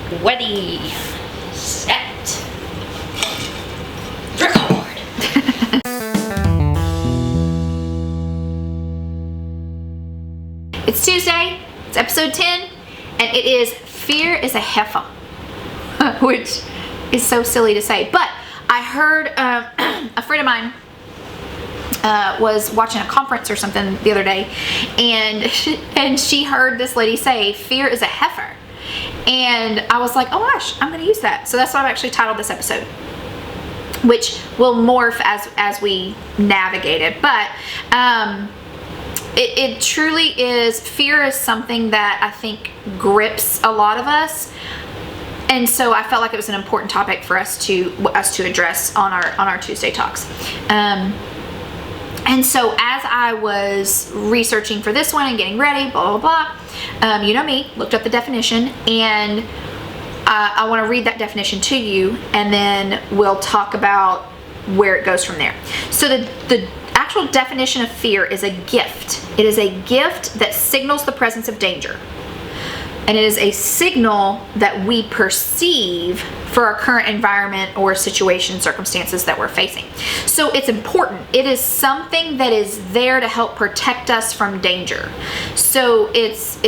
Ready, set, record. It's Tuesday, it's episode 10, and it is Fear is a Heifer, which is so silly to say. But I heard a friend of mine was watching a conference or something the other day, and she heard this lady say, fear is a heifer. And I was like, oh gosh, I'm going to use that. So that's what I've actually titled this episode, which will morph as we navigate it. But it truly is, fear is something that I think grips a lot of us. And so I felt like it was an important topic for us to address on our Tuesday Talks. And so as I was researching for this one and getting ready, blah, blah, blah, you know me, looked up the definition, and I want to read that definition to you, and then we'll talk about where it goes from there. So the actual definition of fear is a gift. It is a gift that signals the presence of danger. And it is a signal that we perceive for our current environment or situation, circumstances that we're facing. So it's important. It is something that is there to help protect us from danger. So it's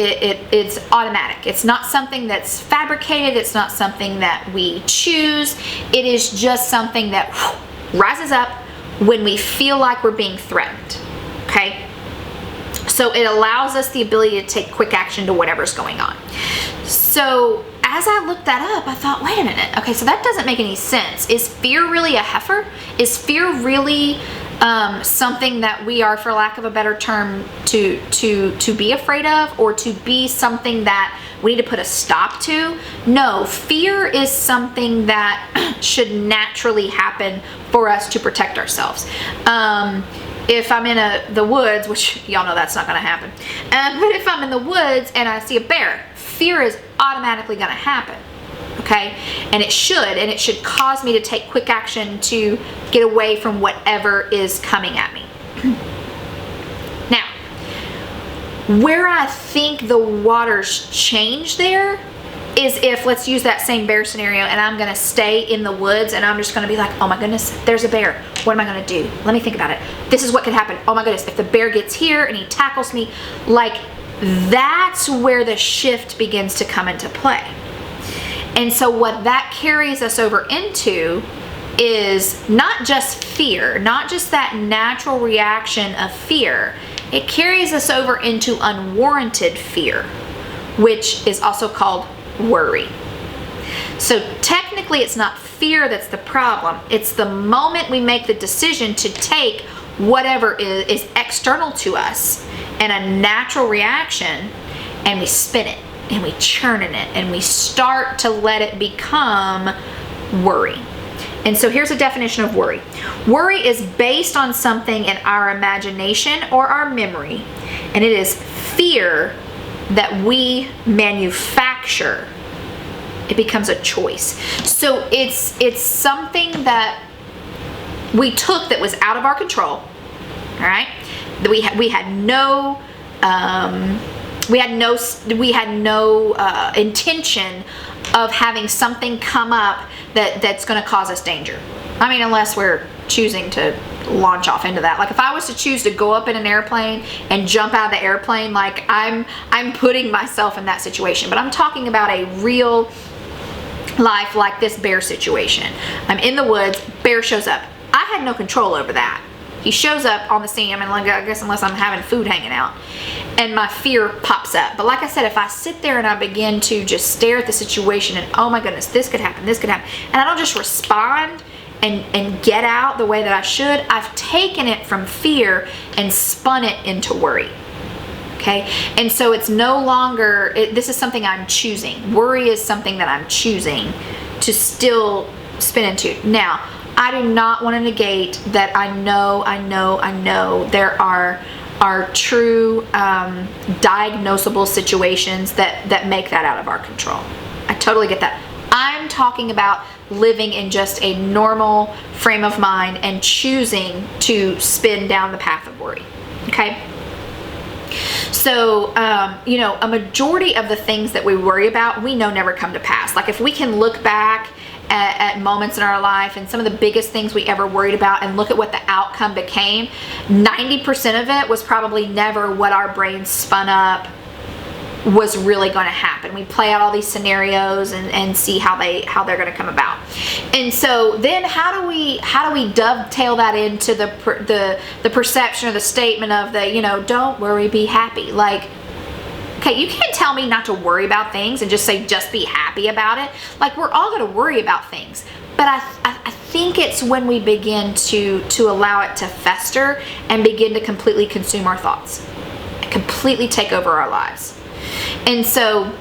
automatic. It's not something that's fabricated. It's not something that we choose. It is just something that rises up when we feel like we're being threatened. Okay? So it allows us the ability to take quick action to whatever's going on. So as I looked that up, I thought, wait a minute. Okay, so that doesn't make any sense. Is fear really a heifer? Is fear really something that we are, for lack of a better term, to be afraid of, or to be something that we need to put a stop to? No, fear is something that should naturally happen for us to protect ourselves. If I'm in the woods, which y'all know that's not going to happen, but if I'm in the woods and I see a bear, fear is automatically going to happen, okay? And it should cause me to take quick action to get away from whatever is coming at me. Now, where I think the waters change there is if, let's use that same bear scenario, and I'm going to stay in the woods and I'm just going to be like, oh my goodness, there's a bear. What am I going to do? Let me think about it. This is what could happen. Oh my goodness, if the bear gets here and he tackles me, like, that's where the shift begins to come into play. And so what that carries us over into is not just fear, not just that natural reaction of fear. It carries us over into unwarranted fear, which is also called worry. So technically it's not fear that's the problem. It's the moment we make the decision to take whatever is external to us and a natural reaction, and we spin it and we churn in it and we start to let it become worry. And so here's a definition of worry. Worry is based on something in our imagination or our memory, and it is fear that we manufacture. It becomes a choice. So it's something that we took that was out of our control, all right? We had no intention of having something come up that's going to cause us danger. I mean, unless we're choosing to launch off into that. Like if I was to choose to go up in an airplane and jump out of the airplane, like I'm putting myself in that situation. But I'm talking about a real life, like this bear situation. I'm in the woods, bear shows up. I had no control over that. He shows up on the scene. I mean, I guess unless I'm having food hanging out, and my fear pops up. But like I said, if I sit there and I begin to just stare at the situation and, oh my goodness, this could happen, and I don't just respond and get out the way that I should, I've taken it from fear and spun it into worry. Okay? And so it's no longer, this is something I'm choosing. Worry is something that I'm choosing to still spin into. Now, I do not want to negate that I know there are true diagnosable situations that make that out of our control. I totally get that. I'm talking about living in just a normal frame of mind and choosing to spin down the path of worry. Okay? So, a majority of the things that we worry about, we know never come to pass. Like if we can look back at moments in our life and some of the biggest things we ever worried about and look at what the outcome became, 90% of it was probably never what our brains spun up was really going to happen. We play out all these scenarios and see how they're going to come about. And so then how do we dovetail that into the perception or the statement of the, don't worry, be happy. Like, okay, you can't tell me not to worry about things and just say, just be happy about it. Like, we're all going to worry about things. But I think it's when we begin to allow it to fester and begin to completely consume our thoughts, completely take over our lives. And so,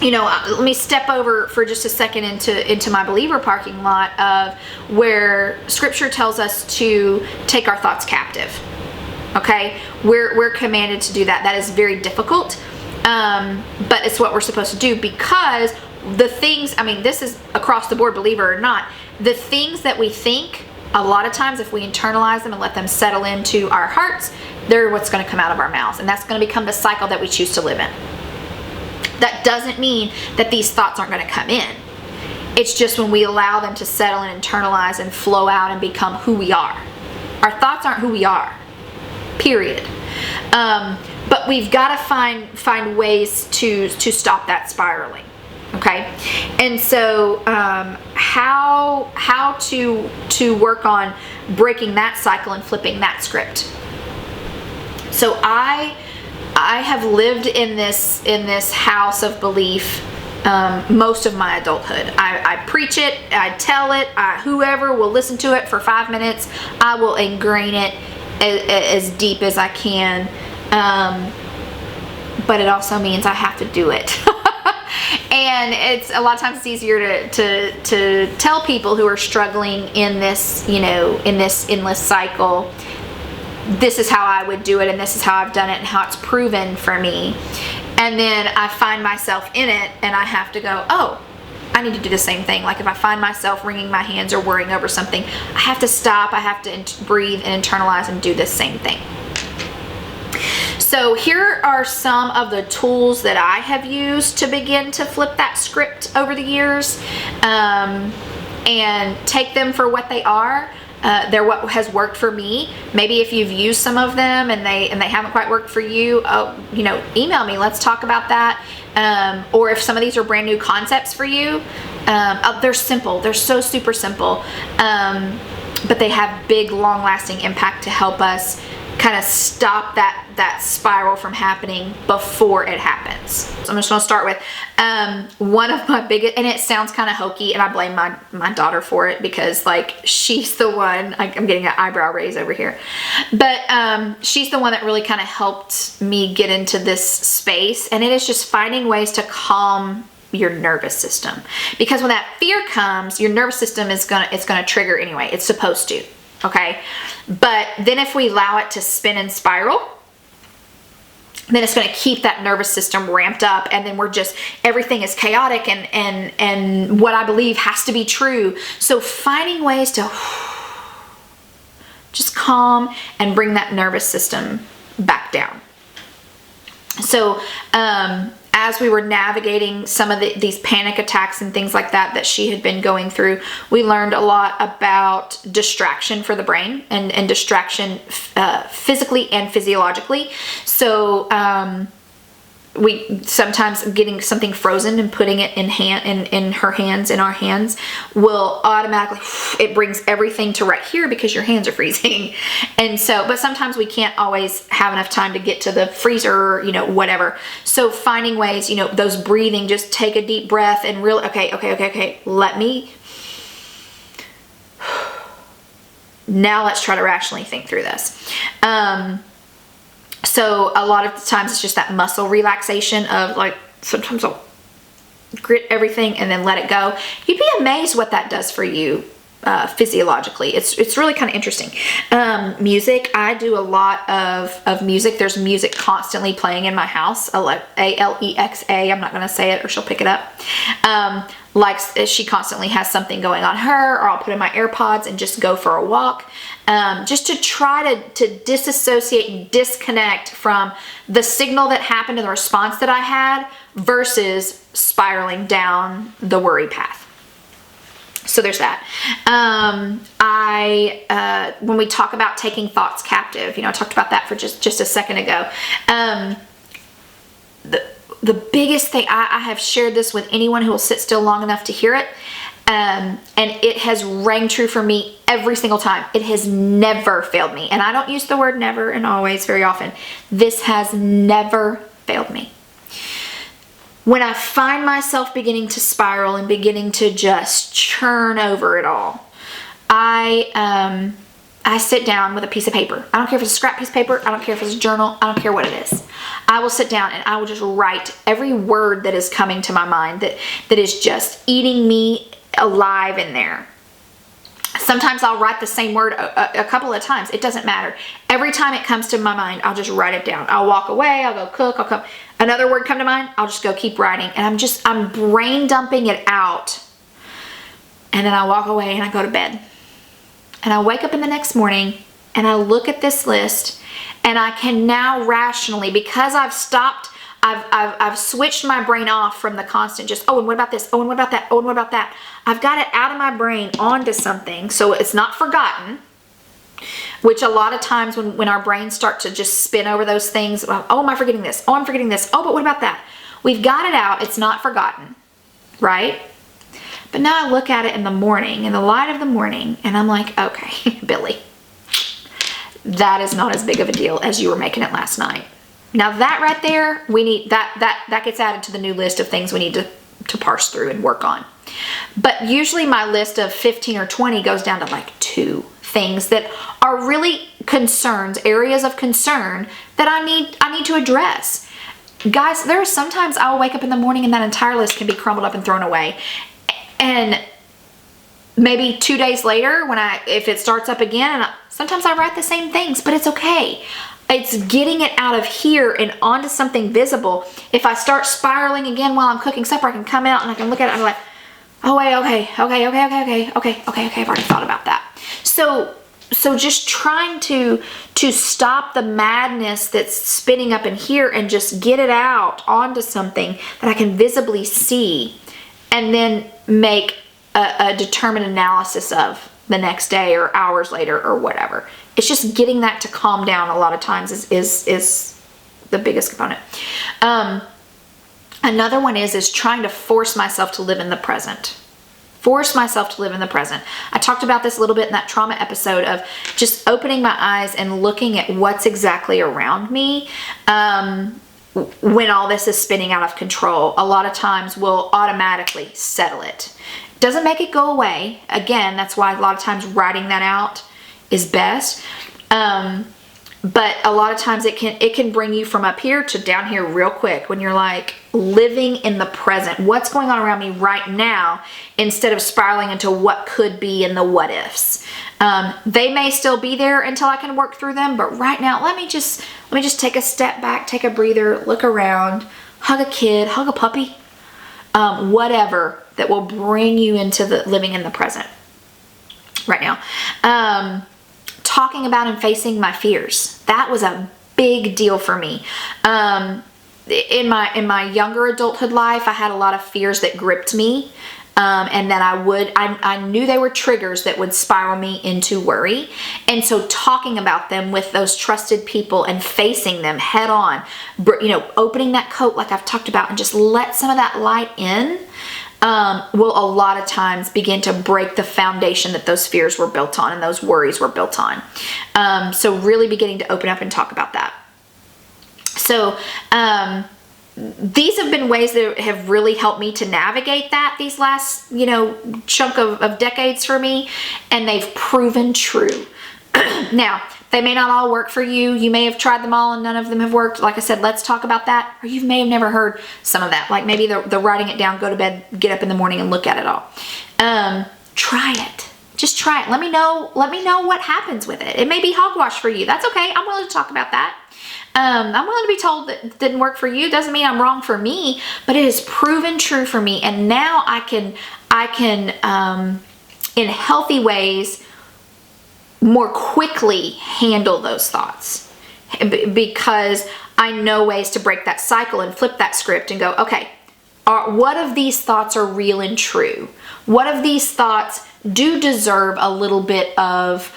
let me step over for just a second into my believer parking lot of where scripture tells us to take our thoughts captive. Okay, we're commanded to do that. That is very difficult, but it's what we're supposed to do, because the things, this is across the board, believer or not, the things that we think, a lot of times if we internalize them and let them settle into our hearts, they're what's going to come out of our mouths, and that's going to become the cycle that we choose to live in. That doesn't mean that these thoughts aren't going to come in. It's just when we allow them to settle and internalize and flow out and become who we are. Our thoughts aren't who we are, period. But we've got to find ways to stop that spiraling. Okay, and so how to work on breaking that cycle and flipping that script. So I have lived in this house of belief most of my adulthood. I preach it, I tell it, whoever will listen to it for 5 minutes, I will ingrain it as deep as I can. But it also means I have to do it. And it's a lot of times it's easier to tell people who are struggling in this, in this endless cycle, this is how I would do it, and this is how I've done it, and how it's proven for me. And then I find myself in it, and I have to go, oh, I need to do the same thing. Like if I find myself wringing my hands or worrying over something, I have to stop, I have to breathe and internalize and do the same thing. So here are some of the tools that I have used to begin to flip that script over the years, and take them for what they are. They're what has worked for me. Maybe if you've used some of them and they haven't quite worked for you, email me. Let's talk about that. Or if some of these are brand new concepts for you, they're simple. They're so super simple, but they have big, long-lasting impact to help us kind of stop that spiral from happening before it happens. So I'm just going to start with one of my biggest, and it sounds kind of hokey, and I blame my daughter for it, because like she's the one, I'm getting an eyebrow raise over here, but she's the one that really kind of helped me get into this space, and it is just finding ways to calm your nervous system, because when that fear comes, your nervous system is gonna trigger anyway. It's supposed to. Okay, but then if we allow it to spin and spiral, then it's going to keep that nervous system ramped up, and then everything is chaotic, and what I believe has to be true. So finding ways to just calm and bring that nervous system back down. So as we were navigating some of these panic attacks and things like that she had been going through, we learned a lot about distraction for the brain and distraction physically and physiologically. So we sometimes getting something frozen and putting it in her hands, in our hands, will automatically, it brings everything to right here because your hands are freezing. And so, but sometimes we can't always have enough time to get to the freezer, whatever. So finding ways, those breathing, just take a deep breath and really, okay, now let's try to rationally think through this. So a lot of the times it's just that muscle relaxation of like, sometimes I'll grit everything and then let it go. You'd be amazed what that does for you. physiologically. It's really kind of interesting. Music, I do a lot of music. There's music constantly playing in my house. Alexa. I'm not going to say it or she'll pick it up. Like she constantly has something going on her, or I'll put in my AirPods and just go for a walk. Just to try to disassociate and disconnect from the signal that happened and the response that I had versus spiraling down the worry path. So there's that. When we talk about taking thoughts captive, I talked about that for just a second ago. The biggest thing, I have shared this with anyone who will sit still long enough to hear it. And it has rang true for me every single time. It has never failed me. And I don't use the word never and always very often. This has never failed me. When I find myself beginning to spiral and beginning to just churn over it all, I sit down with a piece of paper. I don't care if it's a scrap piece of paper. I don't care if it's a journal. I don't care what it is. I will sit down and I will just write every word that is coming to my mind that is just eating me alive in there. Sometimes I'll write the same word a couple of times. It doesn't matter. Every time it comes to my mind, I'll just write it down. I'll walk away. I'll go cook. I'll come. Another word come to mind. I'll just go keep writing. And I'm brain dumping it out. And then I walk away and I go to bed. And I wake up in the next morning and I look at this list and I can now rationally, because I've stopped, I've switched my brain off from the constant just, oh, and what about this? Oh, and what about that? Oh, and what about that? I've got it out of my brain onto something so it's not forgotten, which a lot of times when our brains start to just spin over those things, oh, am I forgetting this? Oh, I'm forgetting this. Oh, but what about that? We've got it out. It's not forgotten, right? But now I look at it in the morning, in the light of the morning, and I'm like, okay, Billy, that is not as big of a deal as you were making it last night. Now that right there, we need that gets added to the new list of things we need to parse through and work on. But usually my list of 15 or 20 goes down to like 2 things that are really concerns, areas of concern that I need to address. Guys, there are sometimes I'll wake up in the morning and that entire list can be crumbled up and thrown away. And maybe 2 days later, if it starts up again, and sometimes I write the same things, but it's okay. It's getting it out of here and onto something visible. If I start spiraling again while I'm cooking supper, I can come out and I can look at it and I'm like, oh wait, okay, I've already thought about that. So just trying to stop the madness that's spinning up in here and just get it out onto something that I can visibly see, and then make a determined analysis of the next day or hours later or whatever. It's just getting that to calm down a lot of times is the biggest component. Another one is trying to force myself to live in the present. Force myself to live in the present. I talked about this a little bit in that trauma episode of just opening my eyes and looking at what's exactly around me. When all this is spinning out of control, a lot of times we'll automatically settle it. Doesn't make it go away. Again, that's why a lot of times writing that out is best. But a lot of times it can bring you from up here to down here real quick when you're like living in the present. What's going on around me right now instead of spiraling into what could be and the what ifs. They may still be there until I can work through them, but right now let me just take a step back, take a breather, look around, hug a kid, hug a puppy, whatever that will bring you into the living in the present right now. Talking about and facing my fears. That was a big deal for me. In my younger adulthood life, I had a lot of fears that gripped me. And that I knew they were triggers that would spiral me into worry. And so talking about them with those trusted people and facing them head on, opening that coat like I've talked about and just let some of that light in, will a lot of times begin to break the foundation that those fears were built on and those worries were built on. So really beginning to open up and talk about that. So, these have been ways that have really helped me to navigate that these last, chunk of decades for me, and they've proven true. Now, they may not all work for you. You may have tried them all and none of them have worked. Like I said, let's talk about that. Or you may have never heard some of that. Like maybe the writing it down, go to bed, get up in the morning and look at it all. Try it. Just try it. Let me know what happens with it. It may be hogwash for you. That's okay. I'm willing to talk about that. I'm willing to be told that it didn't work for you. Doesn't mean I'm wrong for me, but it has proven true for me. And now I can in healthy ways more quickly handle those thoughts, because I know ways to break that cycle and flip that script and go, okay, what of these thoughts are real and true? What of these thoughts do deserve a little bit of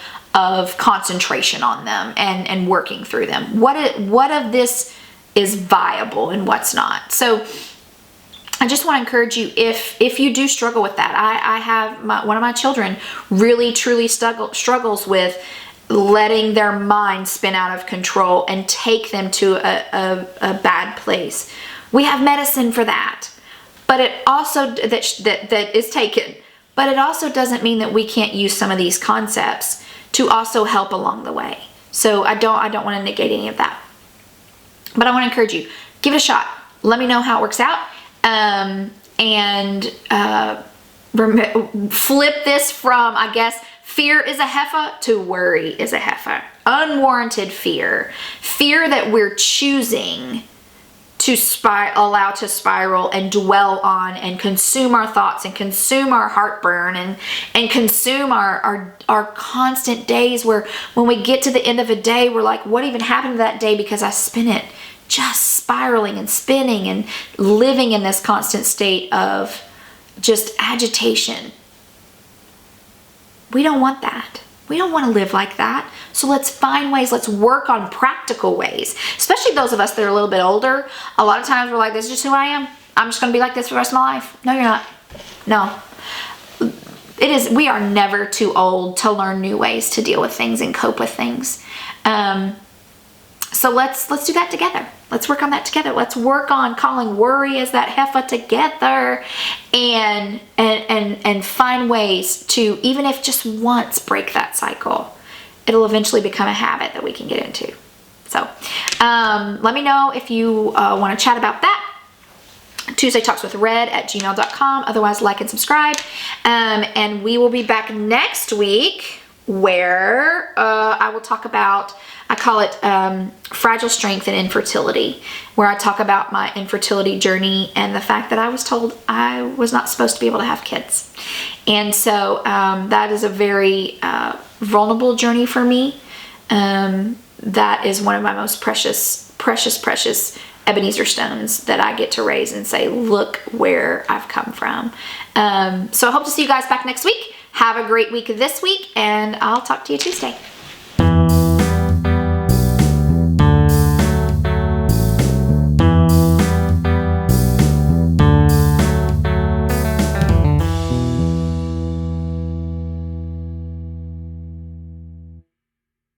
concentration on them and working through them? What of this is viable and what's not? So I just want to encourage you, if you do struggle with that. I have one of my children really truly struggles with letting their mind spin out of control and take them to a bad place. We have medicine for that, but it also that is taken. But it also doesn't mean that we can't use some of these concepts to also help along the way. So I don't want to negate any of that. But I want to encourage you, give it a shot. Let me know how it works out. Flip this from, I guess, fear is a heifer to worry is a heifer. Unwarranted fear. Fear that we're choosing to allow to spiral and dwell on and consume our thoughts and consume our heartburn and consume our constant days where when we get to the end of a day, we're like, what even happened to that day because I spent it just spiraling and spinning and living in this constant state of just agitation. We don't want that. We don't want to live like that. So let's find ways, let's work on practical ways, especially those of us that are a little bit older. A lot of times we're like, this is just who I am. I'm just going to be like this for the rest of my life. No, you're not. No. We are never too old to learn new ways to deal with things and cope with things. So let's do that together. Let's work on that together. Let's work on calling worry as that heifer together and find ways to, even if just once, break that cycle. It'll eventually become a habit that we can get into. So let me know if you want to chat about that. TuesdayTalksWithRed@gmail.com. Otherwise, like and subscribe. And we will be back next week where I will talk about, I call it fragile strength and infertility, where I talk about my infertility journey and the fact that I was told I was not supposed to be able to have kids. And so that is a very vulnerable journey for me. That is one of my most precious Ebenezer stones that I get to raise and say, look where I've come from. So I hope to see you guys back next week. Have a great week this week, and I'll talk to you Tuesday.